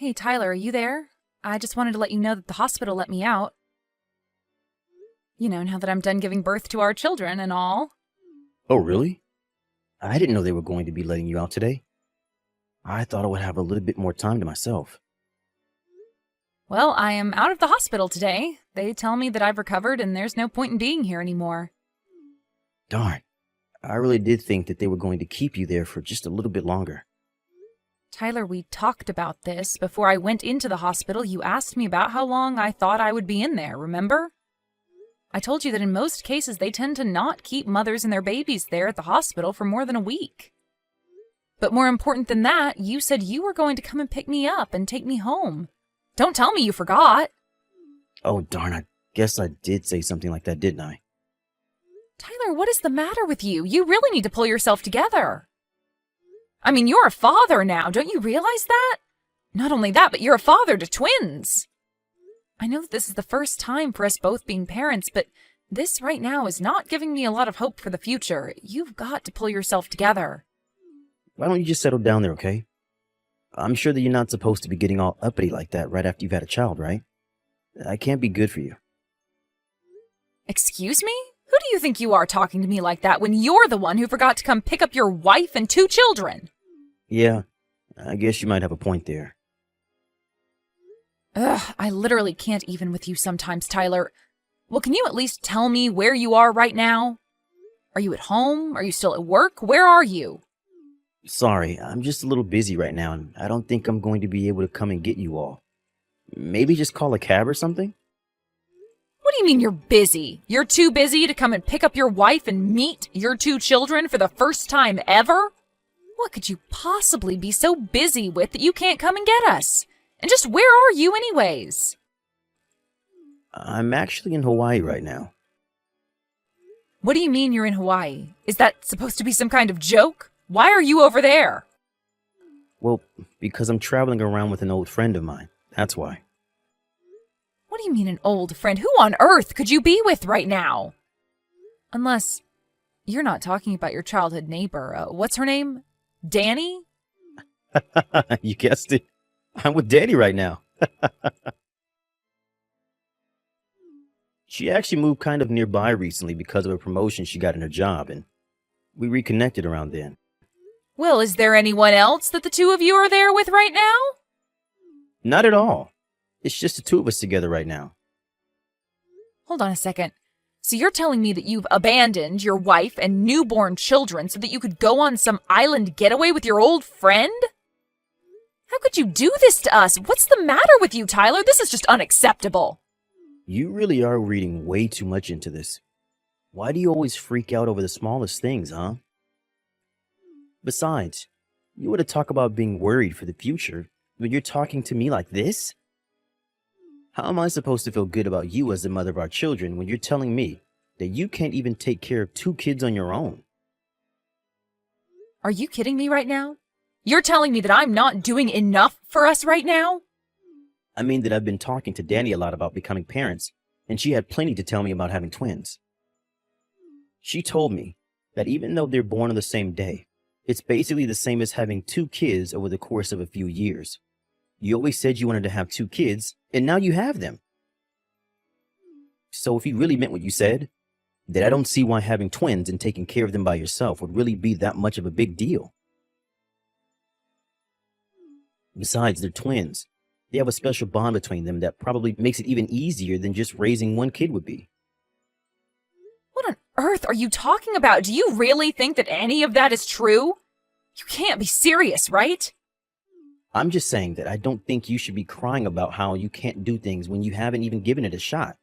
Hey, Tyler, are you there? I just wanted to let you know that the hospital let me out. Now that I'm done giving birth to our children and all. Oh, really? I didn't know they were going to be letting you out today. I thought I would have a little bit more time to myself. Well, I am out of the hospital today. They tell me that I've recovered and there's no point in being here anymore. Darn. I really did think that they were going to keep you there for just a little bit longer. Tyler, we talked about this. Before I went into the hospital, you asked me about how long I thought I would be in there, remember? I told you that in most cases they tend to not keep mothers and their babies there at the hospital for more than a week. But more important than that, you said you were going to come and pick me up and take me home. Don't tell me you forgot. Oh, darn, I guess I did say something like that, didn't I? Tyler, what is the matter with you? You really need to pull yourself together. I mean, you're a father now, don't you realize that? Not only that, but you're a father to twins. I know that this is the first time for us both being parents, but this right now is not giving me a lot of hope for the future. You've got to pull yourself together. Why don't you just settle down there, okay? I'm sure that you're not supposed to be getting all uppity like that right after you've had a child, right? I can't be good for you. Excuse me? Who do you think you are talking to me like that when you're the one who forgot to come pick up your wife and 2 children? Yeah, I guess you might have a point there. Ugh, I literally can't even with you sometimes, Tyler. Well, can you at least tell me where you are right now? Are you at home? Are you still at work? Where are you? Sorry, I'm just a little busy right now, and I don't think I'm going to be able to come and get you all. Maybe just call a cab or something? What do you mean you're busy? You're too busy to come and pick up your wife and meet your 2 children for the first time ever? What could you possibly be so busy with that you can't come and get us? And just where are you anyways? I'm actually in Hawaii right now. What do you mean you're in Hawaii? Is that supposed to be some kind of joke? Why are you over there? Well, because I'm traveling around with an old friend of mine. That's why. What do you mean an old friend? Who on earth could you be with right now? Unless you're not talking about your childhood neighbor. What's her name? Danny? You guessed it. I'm with Danny right now. She actually moved kind of nearby recently because of a promotion she got in her job, and we reconnected around then. Well, is there anyone else that the 2 of you are there with right now? Not at all. It's just the 2 of us together right now. Hold on a second. So you're telling me that you've abandoned your wife and newborn children so that you could go on some island getaway with your old friend? How could you do this to us? What's the matter with you, Tyler? This is just unacceptable. You really are reading way too much into this. Why do you always freak out over the smallest things, huh? Besides, you were to talk about being worried for the future when you're talking to me like this? How am I supposed to feel good about you as the mother of our children when you're telling me that you can't even take care of 2 kids on your own? Are you kidding me right now? You're telling me that I'm not doing enough for us right now? I mean that I've been talking to Danny a lot about becoming parents, and she had plenty to tell me about having twins. She told me that even though they're born on the same day, it's basically the same as having 2 kids over the course of a few years. You always said you wanted to have 2 kids, and now you have them. So if you really meant what you said, then I don't see why having twins and taking care of them by yourself would really be that much of a big deal. Besides, they're twins. They have a special bond between them that probably makes it even easier than just raising 1 kid would be. What on earth are you talking about? Do you really think that any of that is true? You can't be serious, right? I'm just saying that I don't think you should be crying about how you can't do things when you haven't even given it a shot.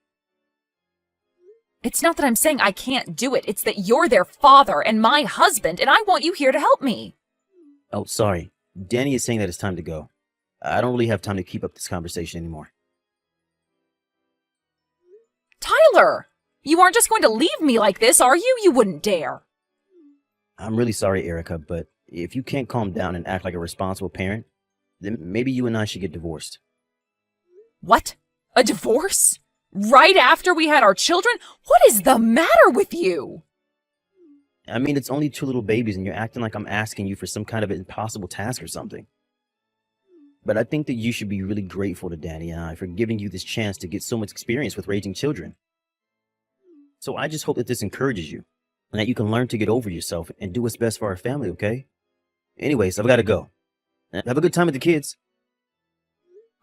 It's not that I'm saying I can't do it. It's that you're their father and my husband, and I want you here to help me. Oh, sorry. Danny is saying that it's time to go. I don't really have time to keep up this conversation anymore. Tyler! You aren't just going to leave me like this, are you? You wouldn't dare. I'm really sorry, Erica, but if you can't calm down and act like a responsible parent, then maybe you and I should get divorced. What? A divorce? Right after we had our children? What is the matter with you? I mean, it's only 2 little babies and you're acting like I'm asking you for some kind of impossible task or something. But I think that you should be really grateful to Danny and I for giving you this chance to get so much experience with raising children. So I just hope that this encourages you and that you can learn to get over yourself and do what's best for our family, okay? Anyways, I've got to go. Have a good time with the kids.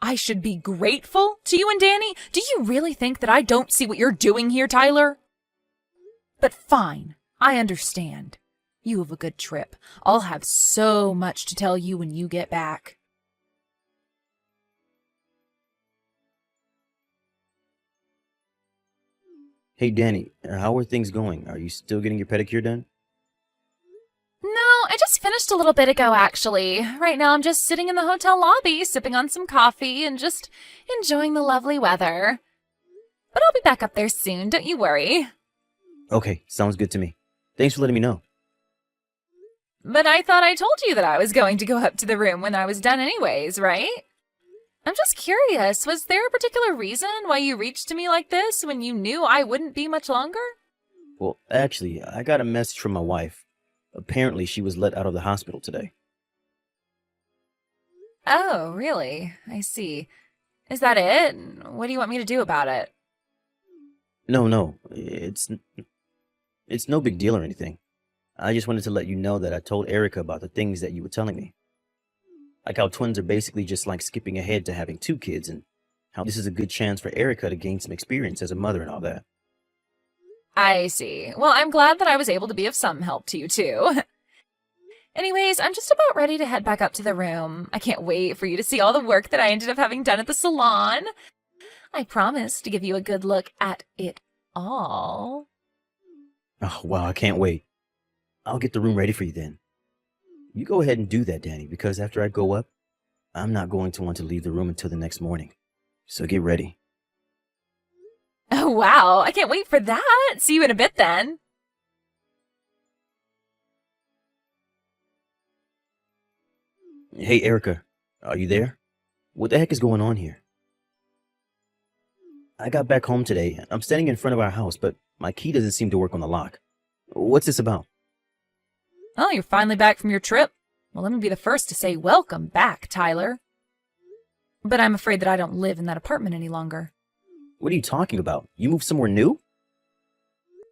I should be grateful to you and Danny? Do you really think that I don't see what you're doing here, Tyler? But fine, I understand. You have a good trip. I'll have so much to tell you when you get back. Hey, Danny, how are things going? Are you still getting your pedicure done? No, I just finished a little bit ago, actually. Right now I'm just sitting in the hotel lobby, sipping on some coffee and just enjoying the lovely weather. But I'll be back up there soon, don't you worry. Okay, sounds good to me. Thanks for letting me know. But I thought I told you that I was going to go up to the room when I was done anyways, right? I'm just curious, was there a particular reason why you reached to me like this when you knew I wouldn't be much longer? Well, actually, I got a message from my wife. Apparently, she was let out of the hospital today. Oh, really? I see. Is that it? What do you want me to do about it? No, it's no big deal or anything. I just wanted to let you know that I told Erica about the things that you were telling me. Like how twins are basically just like skipping ahead to having 2 kids, and how this is a good chance for Erica to gain some experience as a mother and all that. I see. Well, I'm glad that I was able to be of some help to you, too. Anyways, I'm just about ready to head back up to the room. I can't wait for you to see all the work that I ended up having done at the salon. I promise to give you a good look at it all. Oh, wow, I can't wait. I'll get the room ready for you then. You go ahead and do that, Danny, because after I go up, I'm not going to want to leave the room until the next morning. So get ready. Oh, wow. I can't wait for that. See you in a bit then. Hey, Erica, are you there? What the heck is going on here? I got back home today. I'm standing in front of our house, but my key doesn't seem to work on the lock. What's this about? Oh, you're finally back from your trip? Well, let me be the first to say welcome back, Tyler. But I'm afraid that I don't live in that apartment any longer. What are you talking about? You moved somewhere new?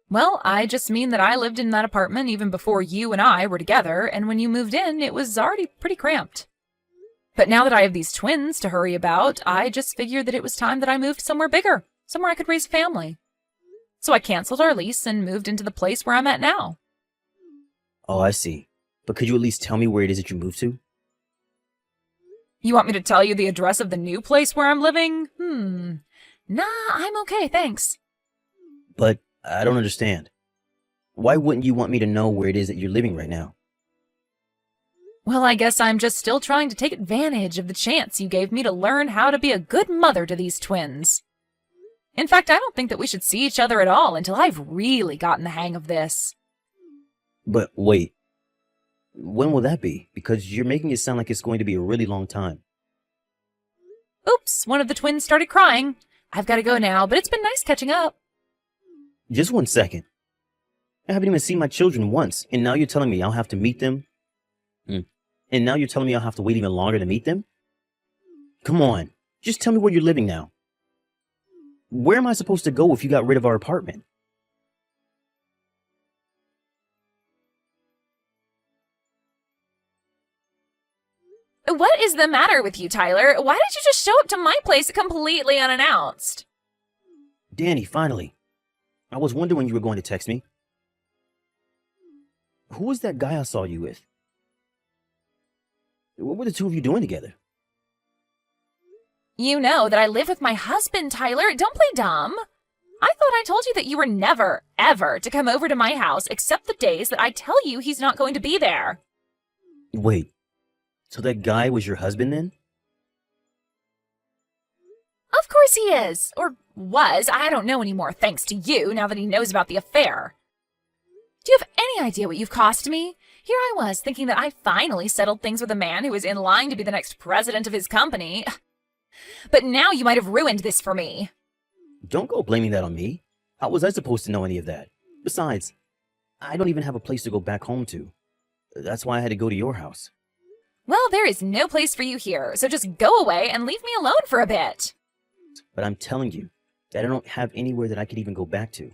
Well, I just mean that I lived in that apartment even before you and I were together, and when you moved in, it was already pretty cramped. But now that I have these twins to hurry about, I just figured that it was time that I moved somewhere bigger, somewhere I could raise a family. So I canceled our lease and moved into the place where I'm at now. Oh, I see. But could you at least tell me where it is that you moved to? You want me to tell you the address of the new place where I'm living? Nah, I'm okay, thanks. But I don't understand. Why wouldn't you want me to know where it is that you're living right now? Well, I guess I'm just still trying to take advantage of the chance you gave me to learn how to be a good mother to these twins. In fact, I don't think that we should see each other at all until I've really gotten the hang of this. But wait, when will that be? Because you're making it sound like it's going to be a really long time. Oops, one of the twins started crying. I've got to go now, but it's been nice catching up. Just 1 second. I haven't even seen my children once, and now you're telling me I'll have to meet them? And now you're telling me I'll have to wait even longer to meet them? Come on, just tell me where you're living now. Where am I supposed to go if you got rid of our apartment? What is the matter with you, Tyler? Why did you just show up to my place completely unannounced? Danny, finally. I was wondering when you were going to text me. Who was that guy I saw you with? What were the 2 of you doing together? You know that I live with my husband, Tyler. Don't play dumb. I thought I told you that you were never, ever to come over to my house except the days that I tell you he's not going to be there. Wait, so that guy was your husband then? Of course he is. Or was. I don't know anymore, thanks to you, now that he knows about the affair. Do you have any idea what you've cost me? Here I was, thinking that I finally settled things with a man who was in line to be the next president of his company. But now you might have ruined this for me. Don't go blaming that on me. How was I supposed to know any of that? Besides, I don't even have a place to go back home to. That's why I had to go to your house. Well, there is no place for you here, so just go away and leave me alone for a bit. But I'm telling you that I don't have anywhere that I could even go back to.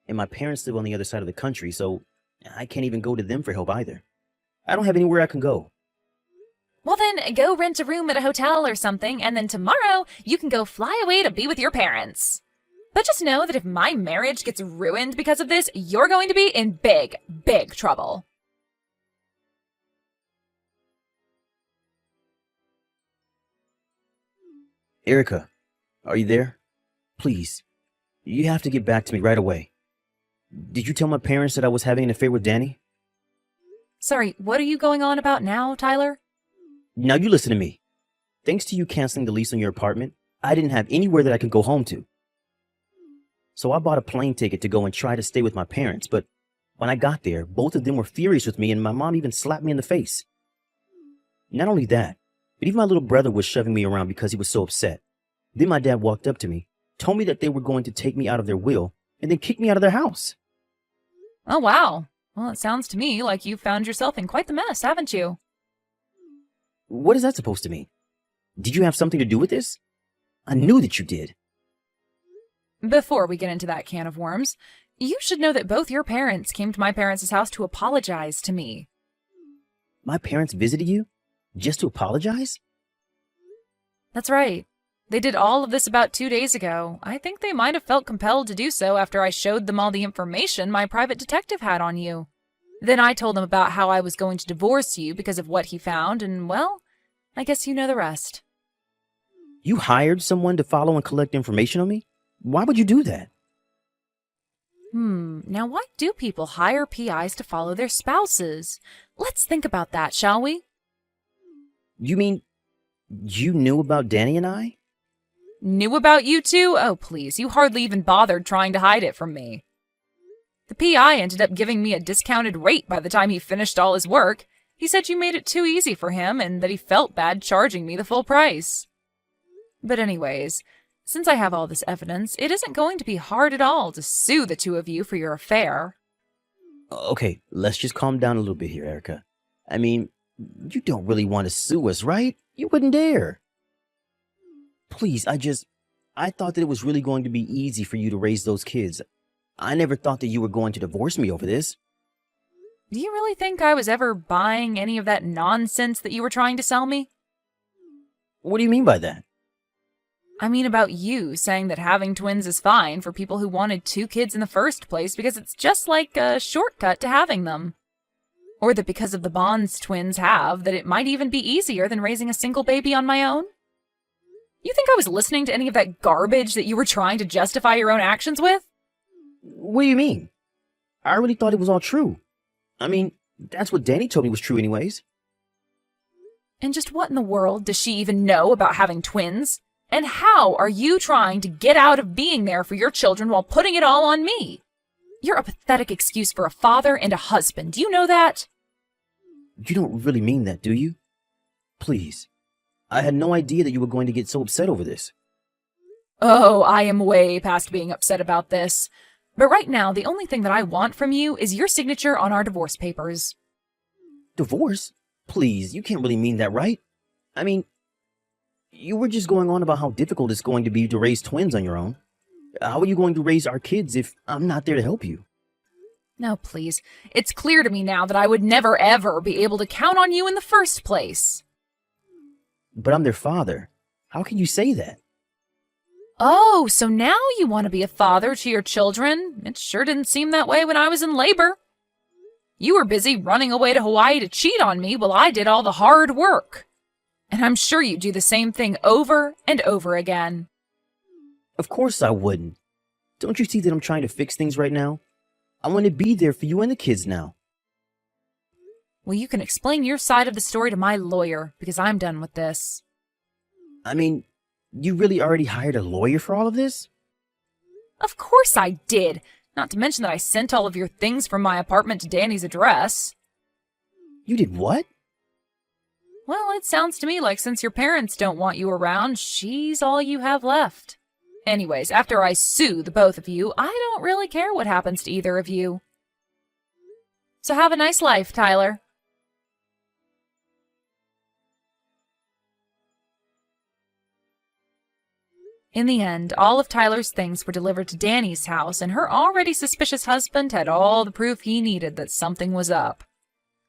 And my parents live on the other side of the country, so I can't even go to them for help either. I don't have anywhere I can go. Well then, go rent a room at a hotel or something, and then tomorrow you can go fly away to be with your parents. But just know that if my marriage gets ruined because of this, you're going to be in big, big trouble. Erica, are you there? Please, you have to get back to me right away. Did you tell my parents that I was having an affair with Danny? Sorry, what are you going on about now, Tyler? Now you listen to me. Thanks to you canceling the lease on your apartment, I didn't have anywhere that I could go home to. So I bought a plane ticket to go and try to stay with my parents, but when I got there, both of them were furious with me and my mom even slapped me in the face. Not only that, but even my little brother was shoving me around because he was so upset. Then my dad walked up to me, told me that they were going to take me out of their will, and then kick me out of their house. Oh, wow. Well, it sounds to me like you found yourself in quite the mess, haven't you? What is that supposed to mean? Did you have something to do with this? I knew that you did. Before we get into that can of worms, you should know that both your parents came to my parents' house to apologize to me. My parents visited you? Just to apologize? That's right. They did all of this about 2 days ago. I think they might have felt compelled to do so after I showed them all the information my private detective had on you. Then I told them about how I was going to divorce you because of what he found, and well, I guess you know the rest. You hired someone to follow and collect information on me? Why would you do that? Now why do people hire PIs to follow their spouses? Let's think about that, shall we? You mean you knew about Danny and I? Knew about you two? Oh, please, you hardly even bothered trying to hide it from me. The PI ended up giving me a discounted rate by the time he finished all his work. He said you made it too easy for him and that he felt bad charging me the full price. But anyways, since I have all this evidence, it isn't going to be hard at all to sue the two of you for your affair. Okay, let's just calm down a little bit here, Erica. I mean, you don't really want to sue us, right? You wouldn't dare. Please, I thought that it was really going to be easy for you to raise those kids. I never thought that you were going to divorce me over this. Do you really think I was ever buying any of that nonsense that you were trying to sell me? What do you mean by that? I mean about you saying that having twins is fine for people who wanted 2 kids in the first place because it's just like a shortcut to having them. Or that because of the bonds twins have, that it might even be easier than raising a single baby on my own? You think I was listening to any of that garbage that you were trying to justify your own actions with? What do you mean? I really thought it was all true. I mean, that's what Danny told me was true anyways. And just what in the world does she even know about having twins? And how are you trying to get out of being there for your children while putting it all on me? You're a pathetic excuse for a father and a husband. Do you know that? You don't really mean that, do you? Please. I had no idea that you were going to get so upset over this. Oh, I am way past being upset about this. But right now, the only thing that I want from you is your signature on our divorce papers. Divorce? Please, you can't really mean that, right? I mean, you were just going on about how difficult it's going to be to raise twins on your own. How are you going to raise our kids if I'm not there to help you? No, please. It's clear to me now that I would never, ever be able to count on you in the first place. But I'm their father. How can you say that? Oh, so now you want to be a father to your children? It sure didn't seem that way when I was in labor. You were busy running away to Hawaii to cheat on me while I did all the hard work. And I'm sure you do the same thing over and over again. Of course I wouldn't. Don't you see that I'm trying to fix things right now? I want to be there for you and the kids now. Well, you can explain your side of the story to my lawyer, because I'm done with this. I mean, you really already hired a lawyer for all of this? Of course I did. Not to mention that I sent all of your things from my apartment to Danny's address. You did what? Well, it sounds to me like since your parents don't want you around, she's all you have left. Anyways, after I sue the both of you, I don't really care what happens to either of you. So have a nice life, Tyler. In the end, all of Tyler's things were delivered to Danny's house, and her already suspicious husband had all the proof he needed that something was up.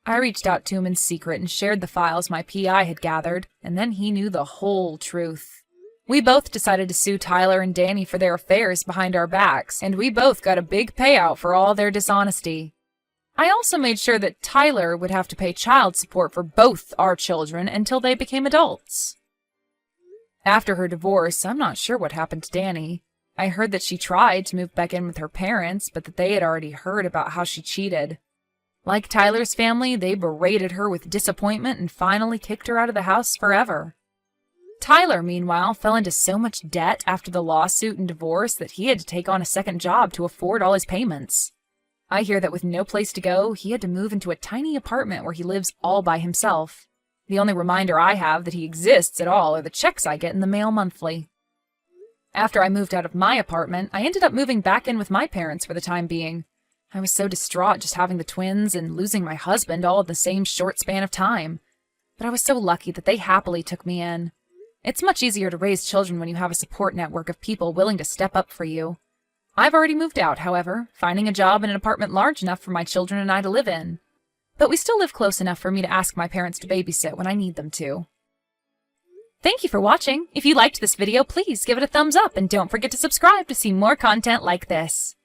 I reached out to him in secret and shared the files my PI had gathered, and then he knew the whole truth. We both decided to sue Tyler and Danny for their affairs behind our backs, and we both got a big payout for all their dishonesty. I also made sure that Tyler would have to pay child support for both our children until they became adults. After her divorce, I'm not sure what happened to Danny. I heard that she tried to move back in with her parents, but that they had already heard about how she cheated. Like Tyler's family, they berated her with disappointment and finally kicked her out of the house forever. Tyler, meanwhile, fell into so much debt after the lawsuit and divorce that he had to take on a second job to afford all his payments. I hear that with no place to go, he had to move into a tiny apartment where he lives all by himself. The only reminder I have that he exists at all are the checks I get in the mail monthly. After I moved out of my apartment, I ended up moving back in with my parents for the time being. I was so distraught just having the twins and losing my husband all in the same short span of time. But I was so lucky that they happily took me in. It's much easier to raise children when you have a support network of people willing to step up for you. I've already moved out, however, finding a job in an apartment large enough for my children and I to live in. But we still live close enough for me to ask my parents to babysit when I need them to. Thank you for watching. If you liked this video, please give it a thumbs up and don't forget to subscribe to see more content like this.